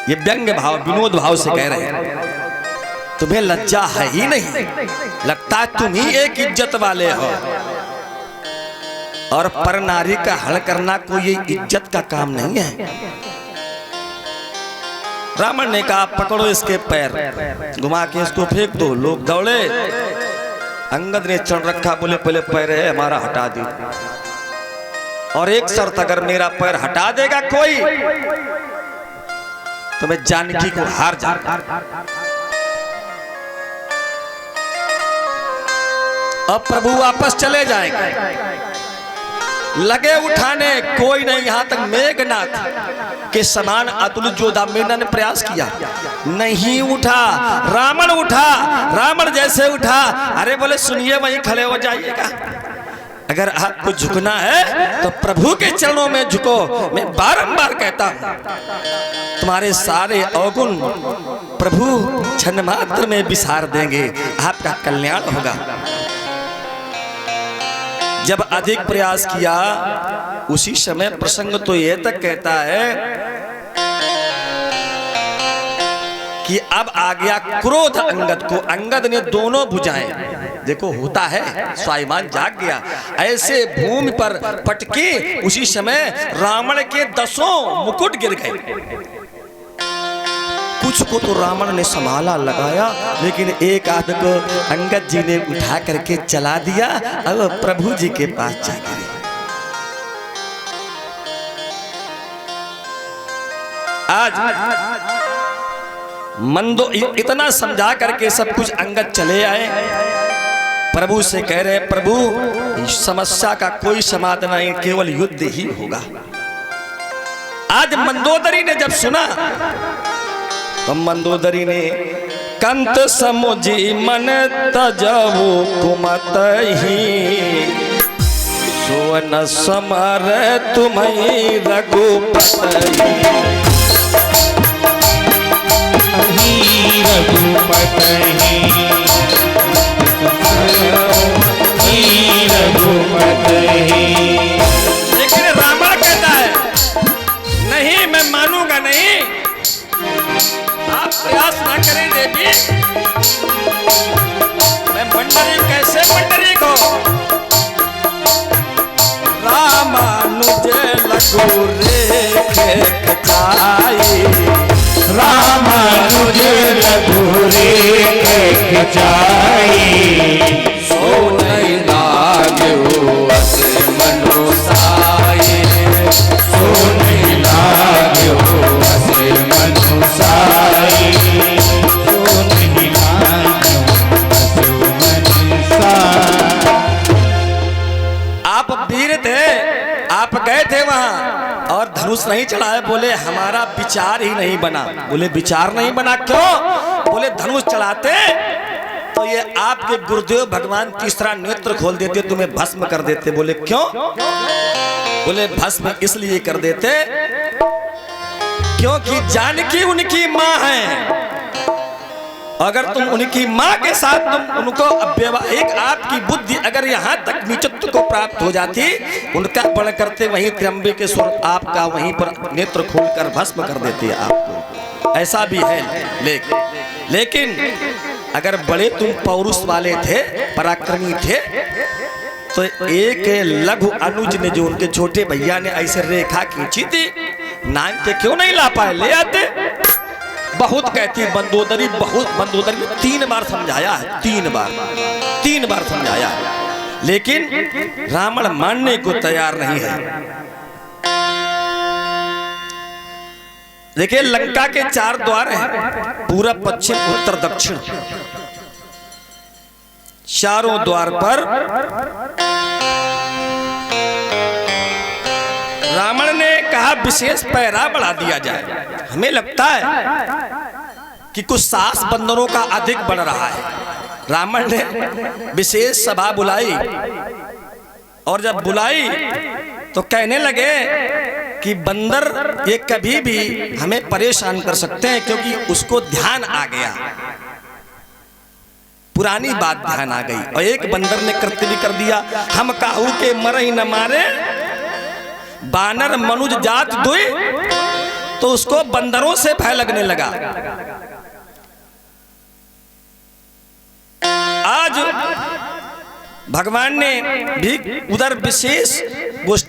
ये व्यंग्य भाव विनोद भाव से कह रहे हैं। तुम्हें लज्जा है ही नहीं, लगता तुम ही एक इज्जत वाले हो, और पर नारी का हल करना कोई इज्जत का काम नहीं है। रावण ने कहा पकड़ो इसके पैर, घुमा के इसको फेंक दो। लोग दौड़े, अंगद ने चढ़ रखा, बोले पहले पैर है हमारा हटा दो, और एक शर्त, अगर मेरा पैर हटा देगा कोई तो मैं जानकी को हार जाऊंगा। अब प्रभु वापस चले जाएंगे, लगे उठाने, कोई नहीं। यहां तक मेघनाथ के समान अतुल जोधामेना ने प्रयास किया, नहीं उठा। रावण उठा, रावण जैसे उठा, अरे बोले सुनिए वहीं खड़े हो जाइएगा, अगर आपको झुकना है तो प्रभु के चरणों में झुको। मैं बारंबार कहता हूं, तुम्हारे सारे अवगुण प्रभु क्षण मात्र में विसार देंगे, आपका कल्याण होगा। जब अधिक प्रयास किया, उसी समय प्रसंग तो यह तक कहता है कि अब आ गया क्रोध अंगद को। अंगद ने दोनों भुजाएं, देखो होता है, स्वाभिमान जाग गया, ऐसे भूमि पर पटके। उसी समय रावण के 10 मुकुट गिर गए। कुछ को तो रावण ने संभाला, लगाया, लेकिन एक आध को अंगद जी ने उठा करके चला दिया। अब प्रभु जी के पास जा गिरे। आज मंदो इतना समझा करके सब कुछ अंगद चले आए, प्रभु से कह रहे प्रभु इस समस्या का कोई समाधान नहीं, केवल युद्ध ही होगा। आज मंदोदरी ने जब सुना तो मंदोदरी ने कंत समुझी मन तजवो कुमत ही, सोन समर तुम्हें रघुपत ही, रघुपत ही, रघुपत ही। लेकिन रावण कहता है नहीं, मैं मानूंगा नहीं, आप प्रयास ना करें देवी, मैं पंडरी कैसे पंडरी को रामानुज लघु रेखे खचाई, रामानुज लघु रेखे खचाई, सो नहीं लागो अस मनुसाए, सो नहीं लागो अस मनुसाए, सो नहीं लागो अस मनुसाए। आप वीर थे, आप गए थे वहां और धनुष नहीं चढ़ाए, बोले हमारा विचार ही नहीं बना। बोले विचार नहीं बना क्यों? बोले धनुष चढ़ाते तो ये आपके गुरुदेव भगवान तीसरा नेत्र खोल देते, तुम्हें भस्म कर देते। बोले क्यों? बोले भस्म इसलिए कर देते क्योंकि जानकी उनकी माँ है, अगर तुम उनकी माँ के साथ तुम उनको वैवाहिक आपकी बुद्धि अगर यहाँ तक नीचत्व को प्राप्त हो जाती, उनका बड़ करते वहीं त्र्यंबकेश्वर आपका वहीं पर नेत्र खोलकर भस्म कर देते आपको। ऐसा भी है, लेकिन अगर बड़े तुम पौरुष वाले थे, पराक्रमी थे, तो एक लघु अनुज ने जो उनके छोटे भैया ने ऐसे रेखा खींची थी, नाम के क्यों नहीं ला पाए, ले आते। बहुत कहती मंदोदरी, बहुत मंदोदरी 3 बार समझाया है, 3 बार समझाया है, लेकिन रावण मानने को तैयार नहीं है। देखिए लंका के 4 द्वार हैं, पूरब पश्चिम उत्तर दक्षिण। चारों द्वार पर रावण ने कहा विशेष पहरा बढ़ा दिया जाए। हमें लगता है कि कुछ सास बंदरों का अधिक बढ़ रहा है। रावण ने विशेष सभा बुलाई, और जब बुलाई तो कहने लगे कि बंदर ये कभी भी हमें परेशान कर सकते हैं, क्योंकि उसको ध्यान आ गया, पुरानी बात ध्यान आ गई। और एक बंदर ने कृत्य भी कर दिया, हम काहू के मरही न मारे, बानर मनुज जात दुई, तो उसको बंदरों से भय लगने लगा। आज भगवान ने भी उधर विशेष गोष्ठी